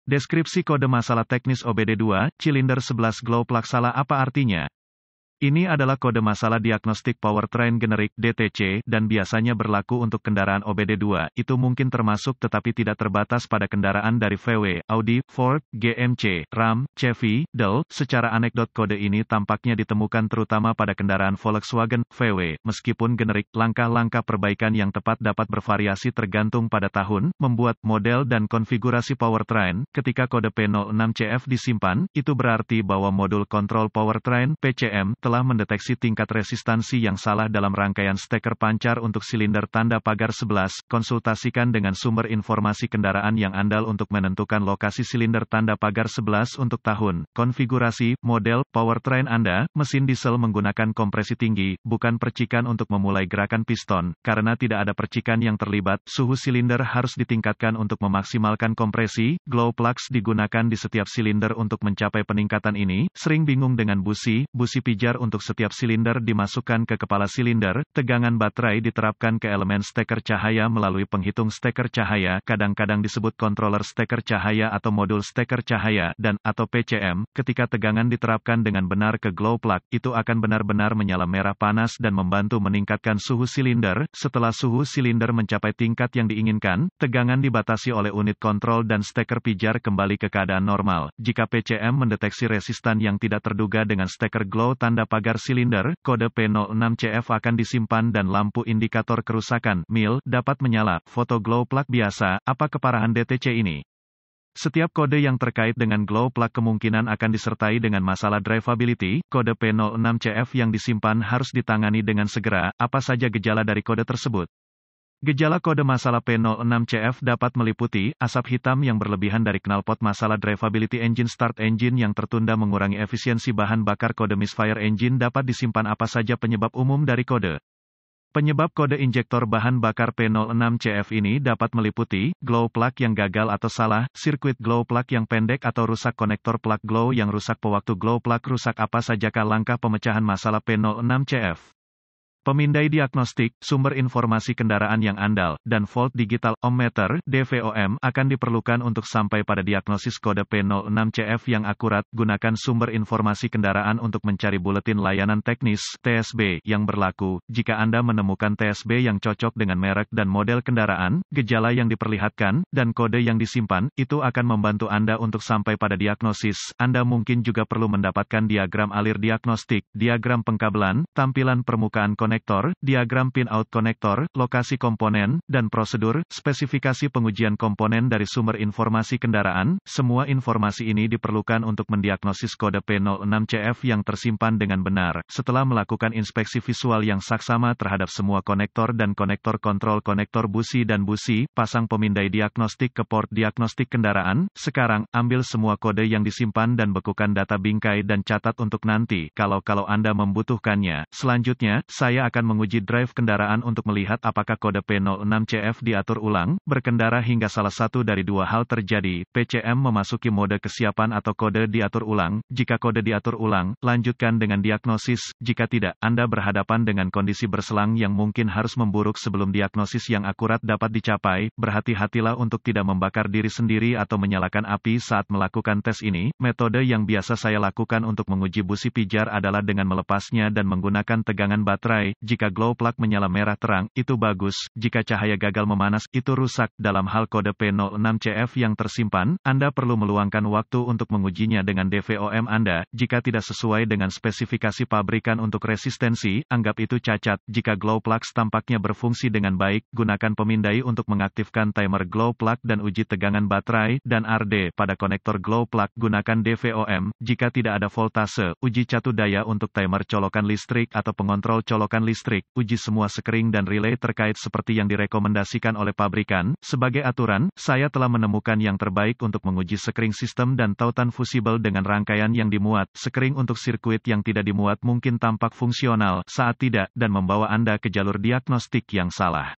Deskripsi kode masalah teknis OBD2, Cylinder 11 Glow Plug salah apa artinya? Ini adalah kode masalah diagnostik powertrain generik (DTC) dan biasanya berlaku untuk kendaraan OBD2. Itu mungkin termasuk tetapi tidak terbatas pada kendaraan dari VW, Audi, Ford, GMC, Ram, Chevy, Dell. Secara anekdot kode ini tampaknya ditemukan terutama pada kendaraan Volkswagen, VW. Meskipun generik, langkah-langkah perbaikan yang tepat dapat bervariasi tergantung pada tahun, membuat, model dan konfigurasi powertrain. Ketika kode P06CF disimpan, itu berarti bahwa modul kontrol powertrain (PCM) telah mendeteksi tingkat resistansi yang salah dalam rangkaian steker pancar untuk silinder tanda pagar 11. Konsultasikan dengan sumber informasi kendaraan yang andal untuk menentukan lokasi silinder tanda pagar 11 untuk tahun, konfigurasi, model, powertrain Anda. Mesin diesel menggunakan kompresi tinggi, bukan percikan untuk memulai gerakan piston. Karena tidak ada percikan yang terlibat, suhu silinder harus ditingkatkan untuk memaksimalkan kompresi. Glow plugs digunakan di setiap silinder untuk mencapai peningkatan ini. Sering bingung dengan busi pijar untuk setiap silinder dimasukkan ke kepala silinder. Tegangan baterai diterapkan ke elemen steker cahaya melalui penghitung steker cahaya, kadang-kadang disebut controller steker cahaya atau modul steker cahaya, dan atau PCM. Ketika tegangan diterapkan dengan benar ke glow plug, itu akan benar-benar menyala merah panas dan membantu meningkatkan suhu silinder. Setelah suhu silinder mencapai tingkat yang diinginkan, tegangan dibatasi oleh unit kontrol dan steker pijar kembali ke keadaan normal. Jika PCM mendeteksi resistan yang tidak terduga dengan steker glow tanda pagar silinder, kode P06CF akan disimpan dan lampu indikator kerusakan (MIL) dapat menyala. Foto glow plug biasa, apa keparahan DTC ini? Setiap kode yang terkait dengan glow plug kemungkinan akan disertai dengan masalah drivability. Kode P06CF yang disimpan harus ditangani dengan segera. Apa saja gejala dari kode tersebut? Gejala kode masalah P06CF dapat meliputi asap hitam yang berlebihan dari knalpot, masalah drivability, engine start engine yang tertunda, mengurangi efisiensi bahan bakar. Kode misfire engine dapat disimpan. Apa saja penyebab umum dari kode? Penyebab kode injektor bahan bakar P06CF ini dapat meliputi glow plug yang gagal atau salah, sirkuit glow plug yang pendek atau rusak, konektor plug glow yang rusak, pewaktu glow plug rusak. Apa sajakah langkah pemecahan masalah P06CF? Pemindai diagnostik, sumber informasi kendaraan yang andal, dan volt digital ohmmeter (DVOM) akan diperlukan untuk sampai pada diagnosis kode P06CF yang akurat. Gunakan sumber informasi kendaraan untuk mencari buletin layanan teknis (TSB) yang berlaku. Jika Anda menemukan TSB yang cocok dengan merek dan model kendaraan, gejala yang diperlihatkan, dan kode yang disimpan, itu akan membantu Anda untuk sampai pada diagnosis. Anda mungkin juga perlu mendapatkan diagram alir diagnostik, diagram pengkabelan, tampilan permukaan konektor, diagram pin-out konektor, lokasi komponen, dan prosedur, spesifikasi pengujian komponen dari sumber informasi kendaraan. Semua informasi ini diperlukan untuk mendiagnosis kode P06CF yang tersimpan dengan benar. Setelah melakukan inspeksi visual yang saksama terhadap semua konektor dan konektor kontrol, konektor busi dan busi, pasang pemindai diagnostik ke port diagnostik kendaraan. Sekarang, ambil semua kode yang disimpan dan bekukan data bingkai dan catat untuk nanti, kalau Anda membutuhkannya. Selanjutnya, saya akan menguji drive kendaraan untuk melihat apakah kode P06CF diatur ulang. Berkendara hingga salah satu dari dua hal terjadi, PCM memasuki mode kesiapan atau kode diatur ulang. Jika kode diatur ulang, lanjutkan dengan diagnosis. Jika tidak, Anda berhadapan dengan kondisi berselang yang mungkin harus memburuk sebelum diagnosis yang akurat dapat dicapai. Berhati-hatilah untuk tidak membakar diri sendiri atau menyalakan api saat melakukan tes ini. Metode yang biasa saya lakukan untuk menguji busi pijar adalah dengan melepasnya dan menggunakan tegangan baterai. Jika glow plug menyala merah terang, itu bagus. Jika cahaya gagal memanas, itu rusak. Dalam hal kode P06CF yang tersimpan, Anda perlu meluangkan waktu untuk mengujinya dengan DVOM Anda. Jika tidak sesuai dengan spesifikasi pabrikan untuk resistensi, anggap itu cacat. Jika glow plugs tampaknya berfungsi dengan baik, gunakan pemindai untuk mengaktifkan timer glow plug dan uji tegangan baterai dan RD pada konektor glow plug. Gunakan DVOM. Jika tidak ada voltase, uji catu daya untuk timer colokan listrik atau pengontrol colokan listrik. Uji semua sekring dan relay terkait seperti yang direkomendasikan oleh pabrikan. Sebagai aturan, saya telah menemukan yang terbaik untuk menguji sekring sistem dan tautan fusibel dengan rangkaian yang dimuat. Sekring untuk sirkuit yang tidak dimuat mungkin tampak fungsional saat tidak, dan membawa Anda ke jalur diagnostik yang salah.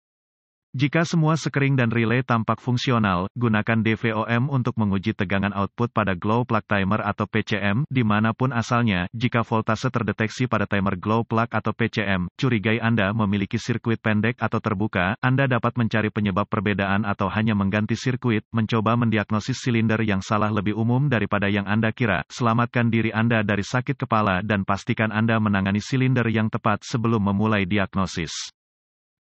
Jika semua sekring dan relay tampak fungsional, gunakan DVOM untuk menguji tegangan output pada glow plug timer atau PCM, dimanapun asalnya. Jika voltase terdeteksi pada timer glow plug atau PCM, curigai Anda memiliki sirkuit pendek atau terbuka, Anda dapat mencari penyebab perbedaan atau hanya mengganti sirkuit, mencoba mendiagnosis silinder yang salah lebih umum daripada yang Anda kira. Selamatkan diri Anda dari sakit kepala dan pastikan Anda menangani silinder yang tepat sebelum memulai diagnosis.